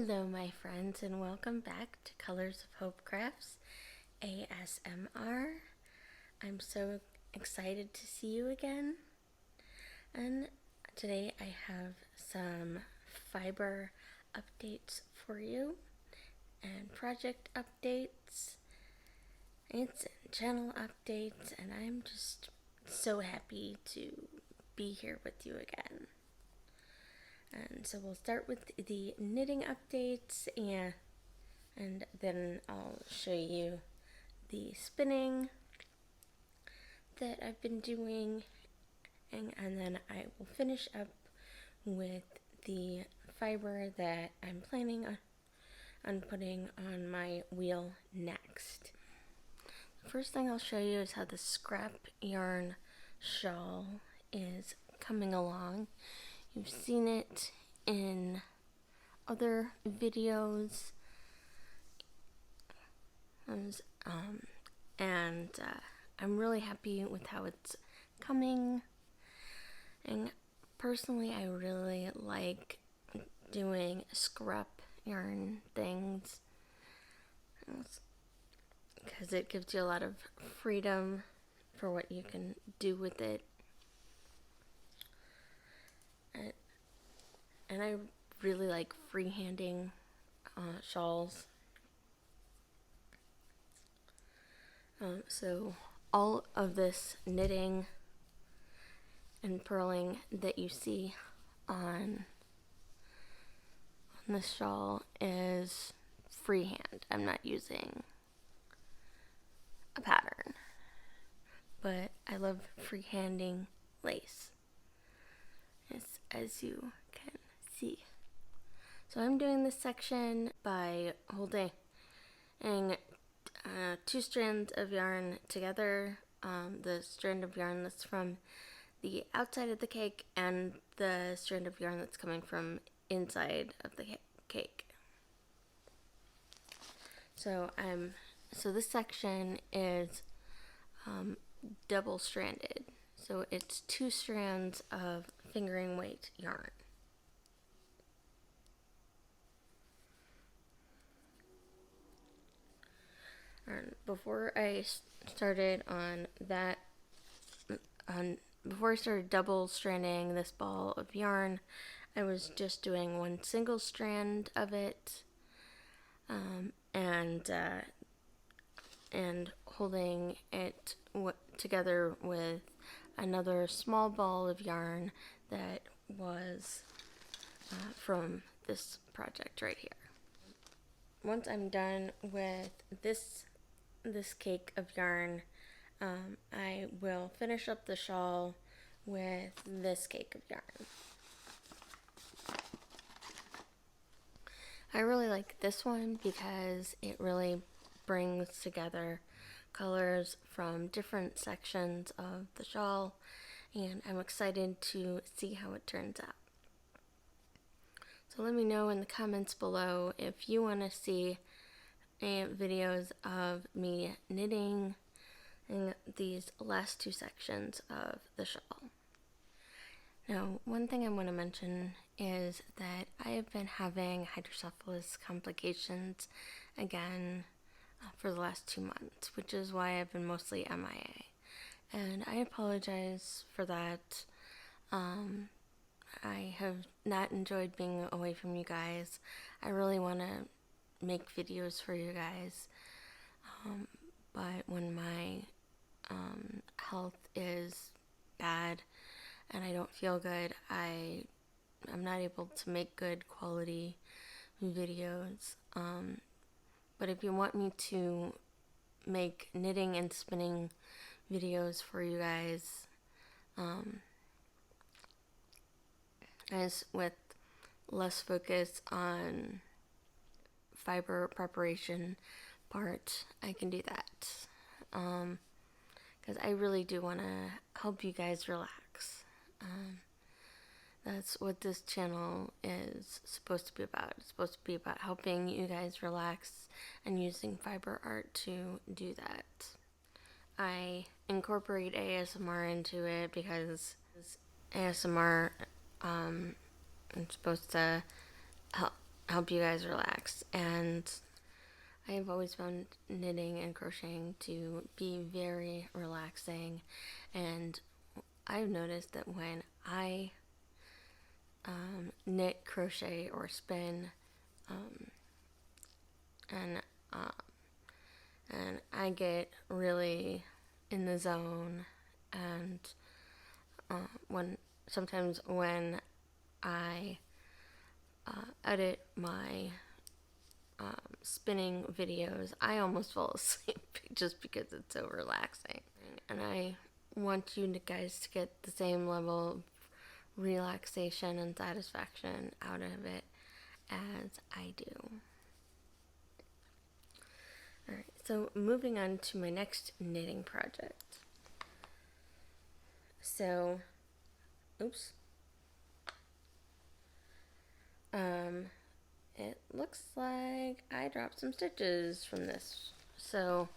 Hello my friends, and welcome back to Colors of Hope Crafts ASMR. I'm so excited to see you again, and today I have some fiber updates for you and project updates and channel updates, and I'm just so happy to be here with you again. And so we'll start with the knitting updates, and then I'll show you the spinning that I've been doing, and then I will finish up with the fiber that I'm planning on putting on my wheel next. The first thing I'll show you is how the scrap yarn shawl is coming along. You've seen it in other videos, and I'm really happy with how it's coming. And personally, I really like doing scrap yarn things because it gives you a lot of freedom for what you can do with it. And I really like freehanding shawls. So all of this knitting and purling that you see on this shawl is freehand. I'm not using a pattern, but I love freehanding lace, as you can see. So I'm doing this section by holding two strands of yarn together, the strand of yarn that's from the outside of the cake and the strand of yarn that's coming from inside of the cake. So this section is double stranded, so it's two strands of fingering weight yarn. And before I started double stranding this ball of yarn, I was just doing one single strand of it, and holding it together with another small ball of yarn that was from this project right here. Once I'm done with this cake of yarn, I will finish up the shawl with this cake of yarn. I really like this one because it really brings together colors from different sections of the shawl, and I'm excited to see how it turns out. So let me know in the comments below if you want to see videos of me knitting in these last two sections of the shawl. Now, one thing I want to mention is that I have been having hydrocephalus complications again for the last 2 months, which is why I've been mostly MIA. And I apologize for that. I have not enjoyed being away from you guys. I really want to make videos for you guys, but when my health is bad and I don't feel good, I'm not able to make good quality videos. But if you want me to make knitting and spinning videos for you guys, as with less focus on fiber preparation part, I can do that, because I really do want to help you guys relax. That's what this channel is supposed to be about. It's supposed to be about helping you guys relax and using fiber art to do that. I incorporate ASMR into it because ASMR is supposed to help you guys relax. And I've always found knitting and crocheting to be very relaxing, and I've noticed that when I knit, crochet, or spin, and I get really in the zone, and sometimes when I edit my spinning videos, I almost fall asleep just because it's so relaxing. And I want you guys to get the same level of relaxation and satisfaction out of it as I do. Alright, so moving on to my next knitting project. So, oops. It looks like I dropped some stitches from this. So,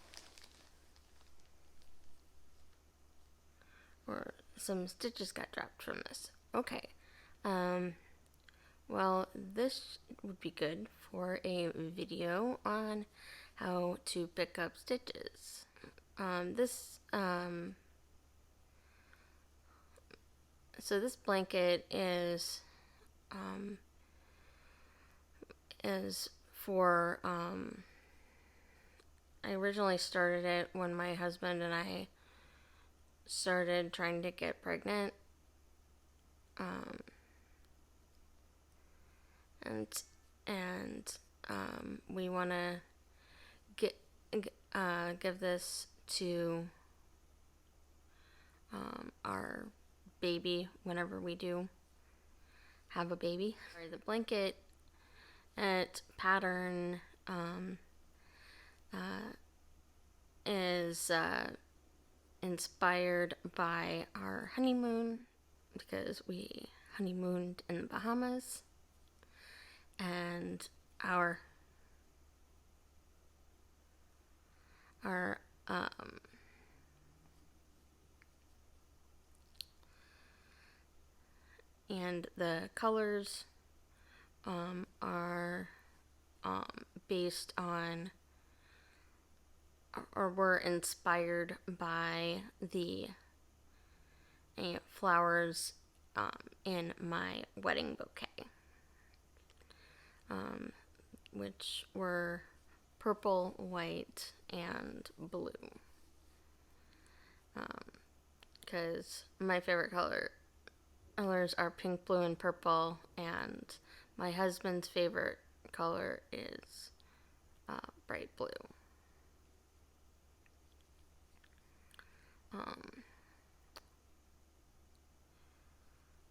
or some stitches got dropped from this. Okay. Well, this would be good for a video on how to pick up stitches. So this blanket is for, I originally started it when my husband and I started trying to get pregnant. We want to give this to our baby whenever we do have a baby. The blanket pattern is inspired by our honeymoon, because we honeymooned in the Bahamas, and our and the colors are based on, or were inspired by the flowers in my wedding bouquet, which were purple, white, and blue. Because my favorite colors are pink, blue, and purple, and my husband's favorite color is bright blue.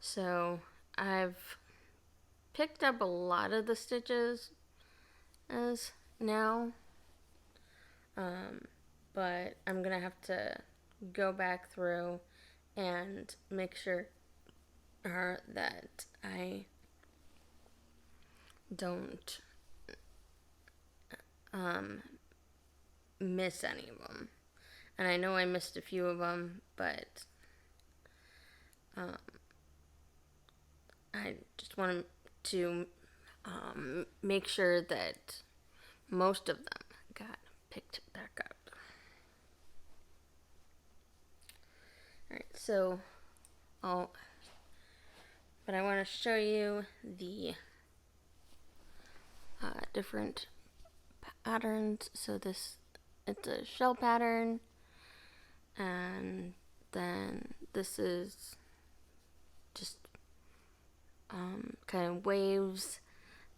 So I've picked up a lot of the stitches as now, but I'm gonna have to go back through and make sure that I don't miss any of them. And I know I missed a few of them, but I just wanted to make sure that most of them got picked back up. Alright, so but I want to show you the different patterns. So it's a shell pattern, and then this is just kind of waves,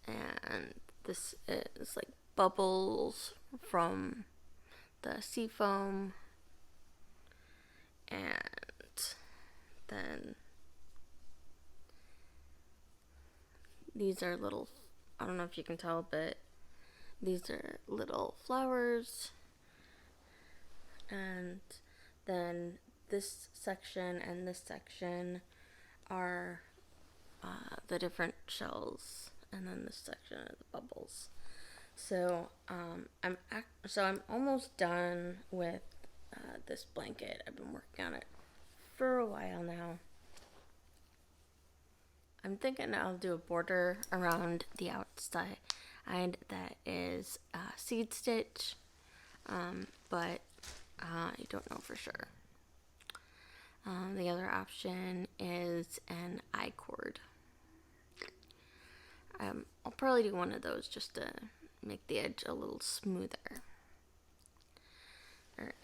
and this is like bubbles from the sea foam, and then these are little, I don't know if you can tell, but these are little flowers, and then this section and this section are the different shells, and then this section are the bubbles. So I'm almost done with this blanket. I've been working on it for a while now. I'm thinking I'll do a border around the outside that is seed stitch, but I don't know for sure. The other option is an I-cord. I'll probably do one of those just to make the edge a little smoother. Alright,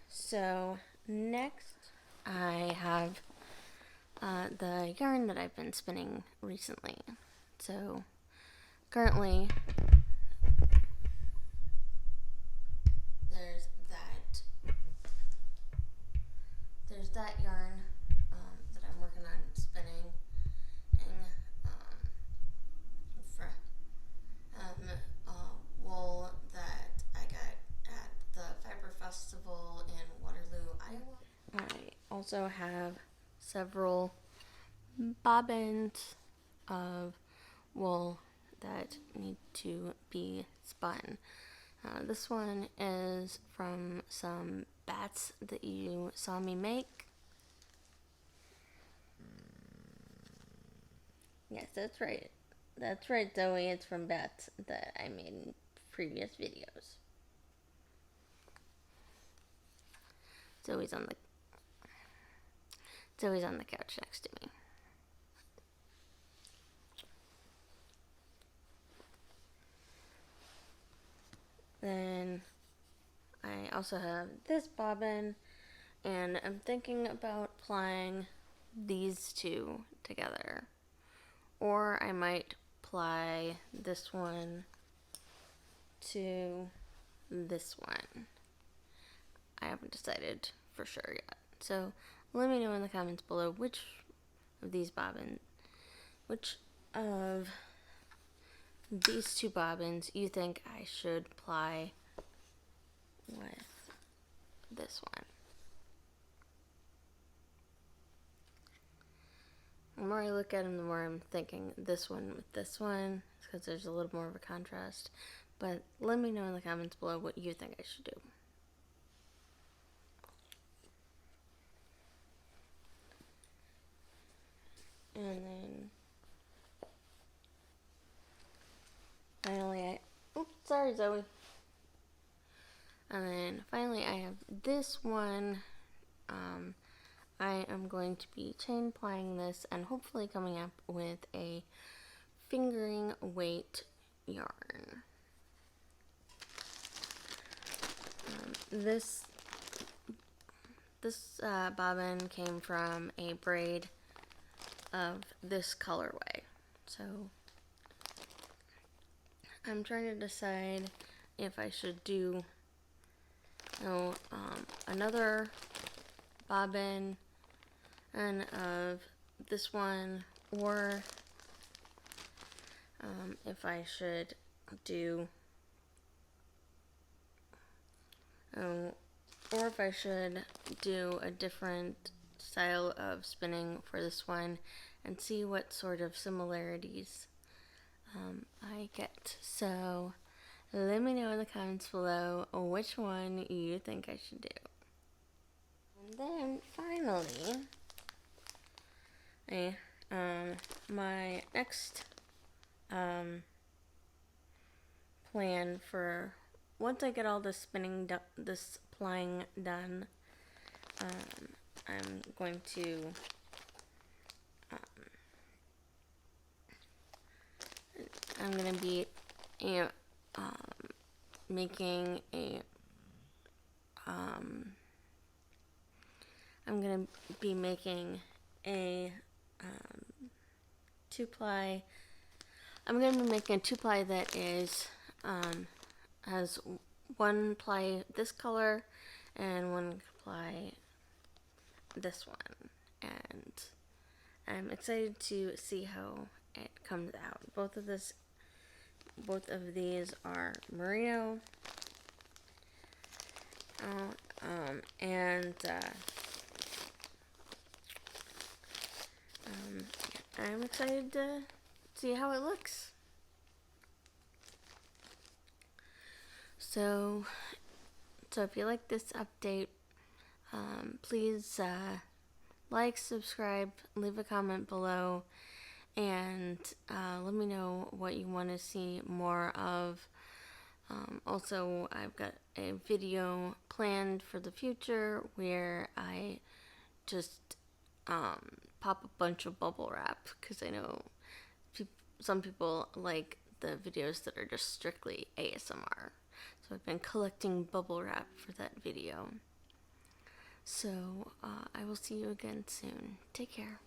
so next I have the yarn that I've been spinning recently. So currently there's that yarn that I'm working on spinning, and wool that I got at the Fiber Festival in Waterloo, Iowa. I also have several bobbins of wool that need to be spun. This one is from some bats that you saw me make. Yes, that's right. That's right, Zoe. It's from bats that I made in previous videos. Zoe's on the couch next to me. Then I also have this bobbin, and I'm thinking about plying these two together. Or I might ply this one to this one. I haven't decided for sure yet. So let me know in the comments below which of these two bobbins you think I should ply with this one. The more I look at them, the more I'm thinking this one with this one, because there's a little more of a contrast. But let me know in the comments below what you think I should do. And then finally sorry, Zoe. And then finally I have this one. I am going to be chain plying this and hopefully coming up with a fingering weight yarn. This bobbin came from a braid of this colorway. So I'm trying to decide if I should do another bobbin and of this one, or if I should do a different style of spinning for this one and see what sort of similarities I get. So let me know in the comments below which one you think I should do. And then finally, my next plan for once I get all this plying done, I'm going to be making a two-ply. I'm going to be making a two-ply that is has one ply this color and one ply this one, and I'm excited to see how it comes out. Both of these are merino, and I'm excited to see how it looks. So if you like this update, please like, subscribe, leave a comment below, and let me know what you want to see more of. Also, I've got a video planned for the future where I just pop a bunch of bubble wrap, because I know some people like the videos that are just strictly ASMR. So I've been collecting bubble wrap for that video. So I will see you again soon. Take care.